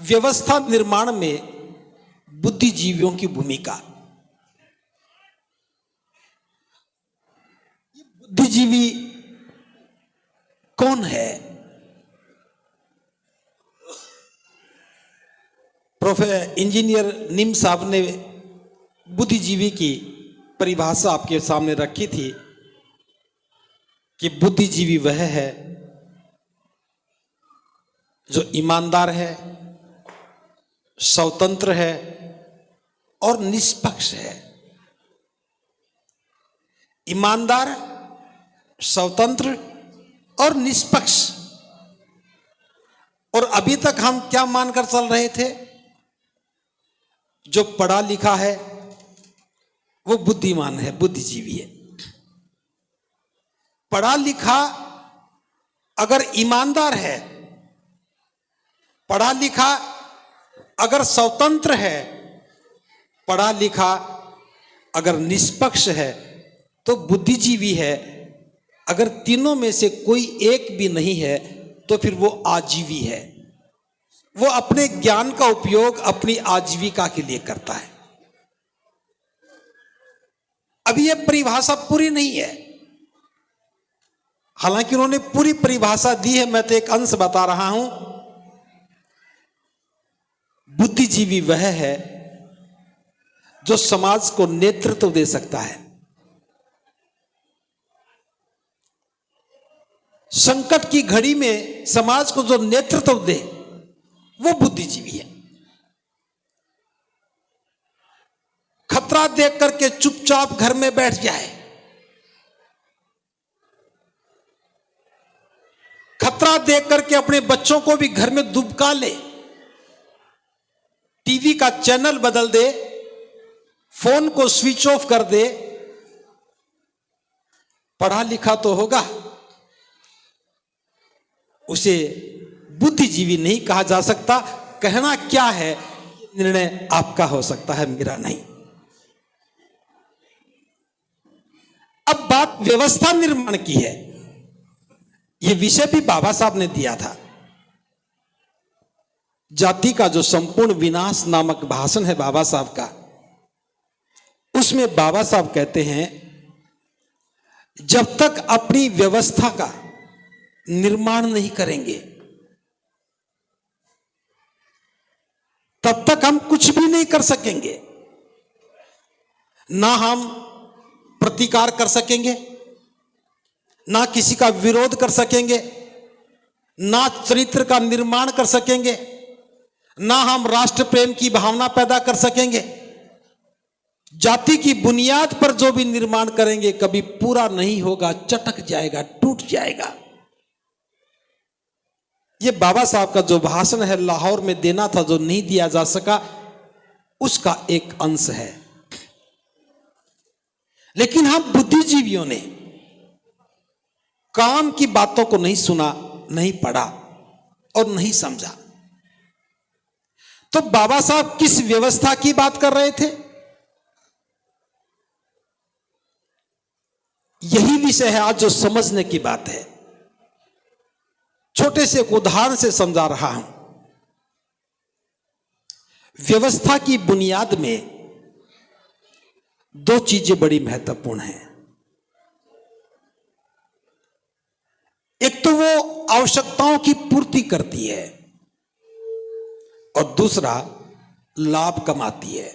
व्यवस्था निर्माण में बुद्धिजीवियों की भूमिका। बुद्धिजीवी कौन है? प्रोफेसर इंजीनियर निम साहब ने बुद्धिजीवी की परिभाषा आपके सामने रखी थी कि बुद्धिजीवी वह है जो ईमानदार है, स्वतंत्र है और निष्पक्ष है। ईमानदार, स्वतंत्र और निष्पक्ष। और अभी तक हम क्या मानकर चल रहे थे? जो पढ़ा लिखा है वो बुद्धिमान है, बुद्धिजीवी है। पढ़ा लिखा अगर ईमानदार है, पढ़ा लिखा अगर स्वतंत्र है, पढ़ा लिखा अगर निष्पक्ष है तो बुद्धिजीवी है। अगर तीनों में से कोई एक भी नहीं है तो फिर वो आजीवी है। वो अपने ज्ञान का उपयोग अपनी आजीविका के लिए करता है। अभी यह परिभाषा पूरी नहीं है, हालांकि उन्होंने पूरी परिभाषा दी है, मैं तो एक अंश बता रहा हूं। बुद्धिजीवी वह है जो समाज को नेतृत्व दे सकता है। संकट की घड़ी में समाज को जो नेतृत्व दे वो बुद्धिजीवी है। खतरा देख करके चुपचाप घर में बैठ जाए, खतरा देख करके अपने बच्चों को भी घर में दुबका ले, टीवी का चैनल बदल दे, फोन को स्विच ऑफ कर दे, पढ़ा लिखा तो होगा, उसे बुद्धिजीवी नहीं कहा जा सकता। कहना क्या है, निर्णय आपका हो सकता है, मेरा नहीं। अब बात व्यवस्था निर्माण की है। यह विषय भी बाबा साहब ने दिया था। जाति का जो संपूर्ण विनाश नामक भाषण है बाबा साहब का, उसमें बाबा साहब कहते हैं जब तक अपनी व्यवस्था का निर्माण नहीं करेंगे तब तक हम कुछ भी नहीं कर सकेंगे। ना हम प्रतिकार कर सकेंगे, ना किसी का विरोध कर सकेंगे, ना चरित्र का निर्माण कर सकेंगे, ना हम राष्ट्र प्रेम की भावना पैदा कर सकेंगे। जाति की बुनियाद पर जो भी निर्माण करेंगे कभी पूरा नहीं होगा, चटक जाएगा, टूट जाएगा। ये बाबा साहब का जो भाषण है लाहौर में देना था, जो नहीं दिया जा सका, उसका एक अंश है। लेकिन हम बुद्धिजीवियों ने काम की बातों को नहीं सुना, नहीं पढ़ा और नहीं समझा। तो बाबा साहब किस व्यवस्था की बात कर रहे थे? यही विषय है आज जो समझने की बात है। छोटे से एक उदाहरण से समझा रहा हूं। व्यवस्था की बुनियाद में दो चीजें बड़ी महत्वपूर्ण हैं। एक तो वो आवश्यकताओं की पूर्ति करती है और दूसरा लाभ कमाती है।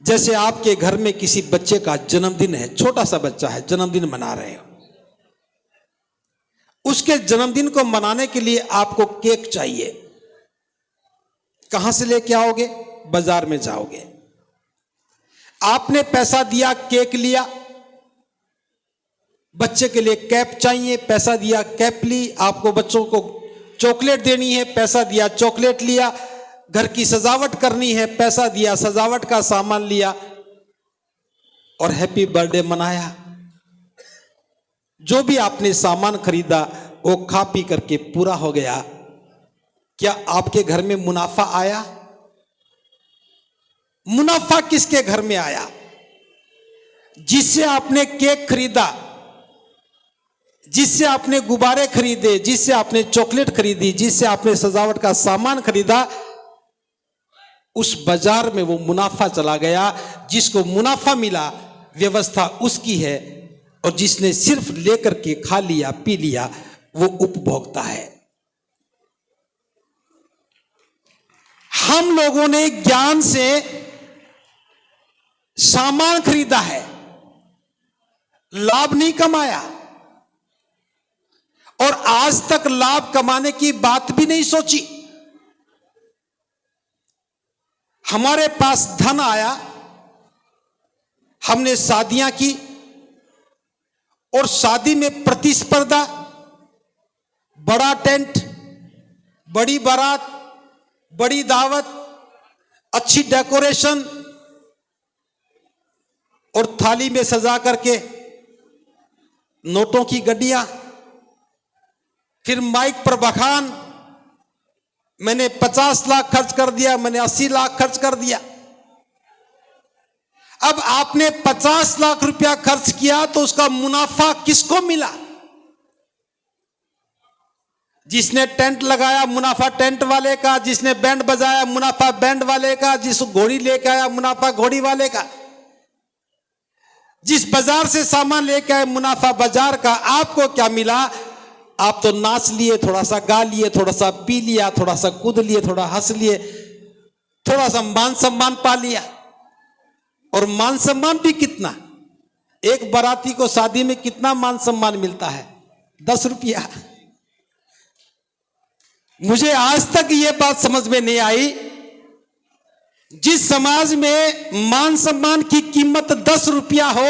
जैसे आपके घर में किसी बच्चे का जन्मदिन है, छोटा सा बच्चा है, जन्मदिन मना रहे हो। उसके जन्मदिन को मनाने के लिए आपको केक चाहिए। कहां से लेके आओगे? बाजार में जाओगे। आपने पैसा दिया, केक लिया। बच्चे के लिए कैप चाहिए, पैसा दिया, कैप ली। आपको बच्चों को चॉकलेट देनी है, पैसा दिया, चॉकलेट लिया। घर की सजावट करनी है, पैसा दिया, सजावट का सामान लिया और हैप्पी बर्थडे मनाया। जो भी आपने सामान खरीदा वो खा पी करके पूरा हो गया। क्या आपके घर में मुनाफा आया? मुनाफा किसके घर में आया? जिससे आपने केक खरीदा, जिससे आपने गुब्बारे खरीदे, जिससे आपने चॉकलेट खरीदी, जिससे आपने सजावट का सामान खरीदा, उस बाजार में वो मुनाफा चला गया। जिसको मुनाफा मिला व्यवस्था उसकी है, और जिसने सिर्फ लेकर के खा लिया पी लिया वो उपभोक्ता है। हम लोगों ने ज्ञान से सामान खरीदा है, लाभ नहीं कमाया, और आज तक लाभ कमाने की बात भी नहीं सोची। हमारे पास धन आया, हमने शादियां की, और शादी में प्रतिस्पर्धा, बड़ा टेंट, बड़ी बारात, बड़ी दावत, अच्छी डेकोरेशन, और थाली में सजा करके नोटों की गड्डियां, फिर माइक पर बखान, मैंने 50 लाख खर्च कर दिया, मैंने 80 लाख खर्च कर दिया। अब आपने 50 लाख रुपया खर्च किया तो उसका मुनाफा किसको मिला? जिसने टेंट लगाया मुनाफा टेंट वाले का, जिसने बैंड बजाया मुनाफा बैंड वाले का, जिस घोड़ी लेके आया मुनाफा घोड़ी वाले का, जिस बाजार से सामान लेके आए मुनाफा बाजार का। आपको क्या मिला? आप तो नाच लिए, थोड़ा सा गा लिए, थोड़ा सा पी लिया, थोड़ा सा कूद लिए, थोड़ा हंस लिए, थोड़ा सा मान सम्मान पा लिया। और मान सम्मान भी कितना? एक बाराती को शादी में कितना मान सम्मान मिलता है? 10 रुपया। मुझे आज तक यह बात समझ में नहीं आई, जिस समाज में मान सम्मान की कीमत 10 रुपया हो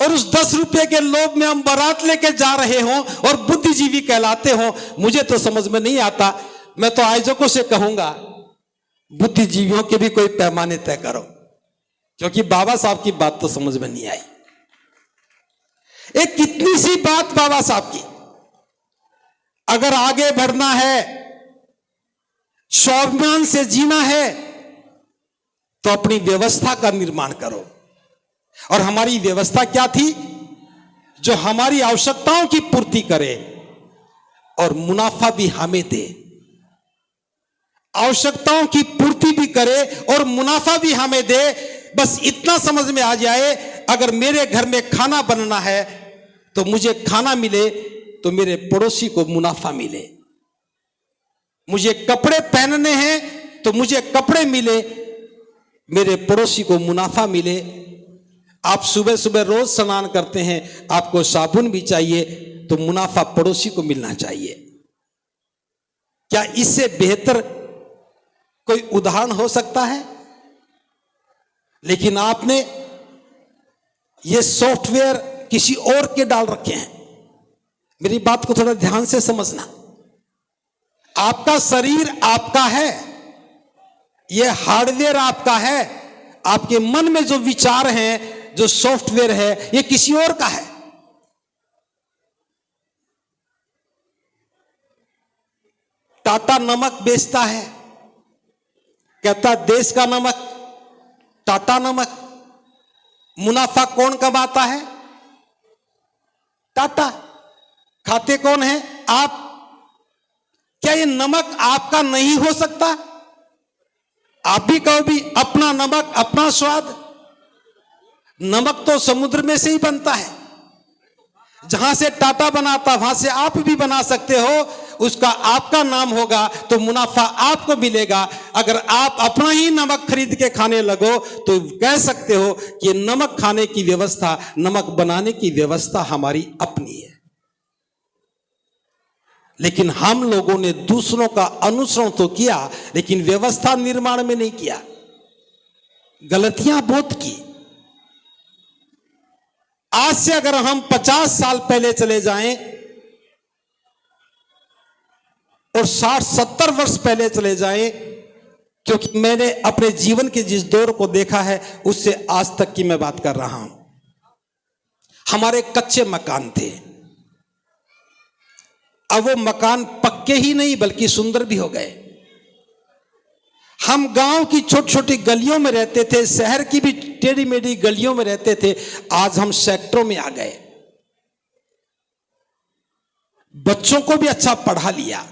और उस 10 रुपये के लोभ में हम बारात लेके जा रहे हों और बुद्धिजीवी कहलाते हों, मुझे तो समझ में नहीं आता। मैं तो आयोजकों से कहूंगा, बुद्धिजीवियों के भी कोई पैमाने तय करो, क्योंकि बाबा साहब की बात तो समझ में नहीं आई। एक कितनी सी बात बाबा साहब की, अगर आगे बढ़ना है, स्वाभिमान से जीना है, तो अपनी व्यवस्था का निर्माण करो। और हमारी व्यवस्था क्या थी? जो हमारी आवश्यकताओं की पूर्ति करे और मुनाफा भी हमें दे। आवश्यकताओं की पूर्ति भी करे और मुनाफा भी हमें दे। बस इतना समझ में आ जाए, अगर मेरे घर में खाना बनना है तो मुझे खाना मिले, तो मेरे पड़ोसी को मुनाफा मिले। मुझे कपड़े पहनने हैं तो मुझे कपड़े मिले, मेरे पड़ोसी को मुनाफा मिले। आप सुबह सुबह रोज स्नान करते हैं, आपको साबुन भी चाहिए, तो मुनाफा पड़ोसी को मिलना चाहिए। क्या इससे बेहतर कोई उदाहरण हो सकता है? लेकिन आपने ये सॉफ्टवेयर किसी और के डाल रखे हैं। मेरी बात को थोड़ा ध्यान से समझना। आपका शरीर आपका है, यह हार्डवेयर आपका है। आपके मन में जो विचार हैं, जो सॉफ्टवेयर है, यह किसी और का है। टाटा नमक बेचता है, कहता देश का नमक, टाटा नमक। मुनाफा कौन कमाता है? टाटा। खाते कौन है? आप। क्या ये नमक आपका नहीं हो सकता? आप भी कहो भी अपना नमक अपना स्वाद। नमक तो समुद्र में से ही बनता है। जहां से टाटा बनाता वहां से आप भी बना सकते हो। उसका आपका नाम होगा तो मुनाफा आपको मिलेगा। अगर आप अपना ही नमक खरीद के खाने लगो तो कह सकते हो कि नमक खाने की व्यवस्था, नमक बनाने की व्यवस्था हमारी अपनी है। लेकिन हम लोगों ने दूसरों का अनुसरण तो किया, लेकिन व्यवस्था निर्माण में नहीं किया। गलतियां बहुत की। आज से अगर हम 50 साल पहले चले जाएं और 60-70 वर्ष पहले चले जाएं, क्योंकि मैंने अपने जीवन के जिस दौर को देखा है उससे आज तक की मैं बात कर रहा हूं। हमारे कच्चे मकान थे, अब वो मकान पक्के ही नहीं बल्कि सुंदर भी हो गए। हम गांव की छोटी छोटी गलियों में रहते थे, शहर की भी टेढ़ी मेढ़ी गलियों में रहते थे। आज हम सेक्टरों में आ गए। बच्चों को भी अच्छा पढ़ा लिया,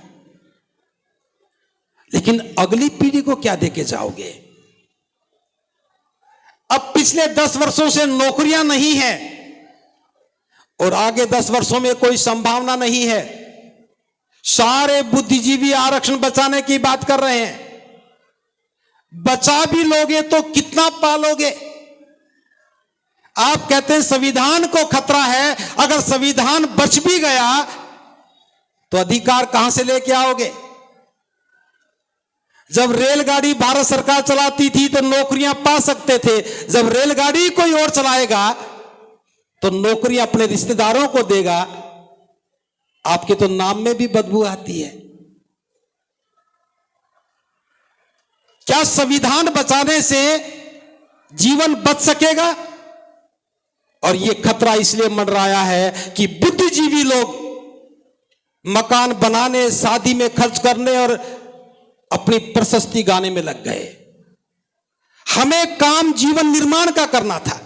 लेकिन अगली पीढ़ी को क्या देके जाओगे? अब पिछले 10 वर्षों से नौकरियां नहीं है और आगे 10 वर्षों में कोई संभावना नहीं है। सारे बुद्धिजीवी आरक्षण बचाने की बात कर रहे हैं। बचा भी लोगे तो कितना पालोगे? आप कहते हैं संविधान को खतरा है, अगर संविधान बच भी गया तो अधिकार कहां से लेके आओगे? जब रेलगाड़ी भारत सरकार चलाती थी तो नौकरियां पा सकते थे, जब रेलगाड़ी कोई और चलाएगा तो नौकरियां अपने रिश्तेदारों को देगा। आपके तो नाम में भी बदबू आती है। क्या संविधान बचाने से जीवन बच सकेगा? और यह खतरा इसलिए मंडराया है कि बुद्धिजीवी लोग मकान बनाने, शादी में खर्च करने और अपनी प्रशस्ति गाने में लग गए। हमें काम जीवन निर्माण का करना था।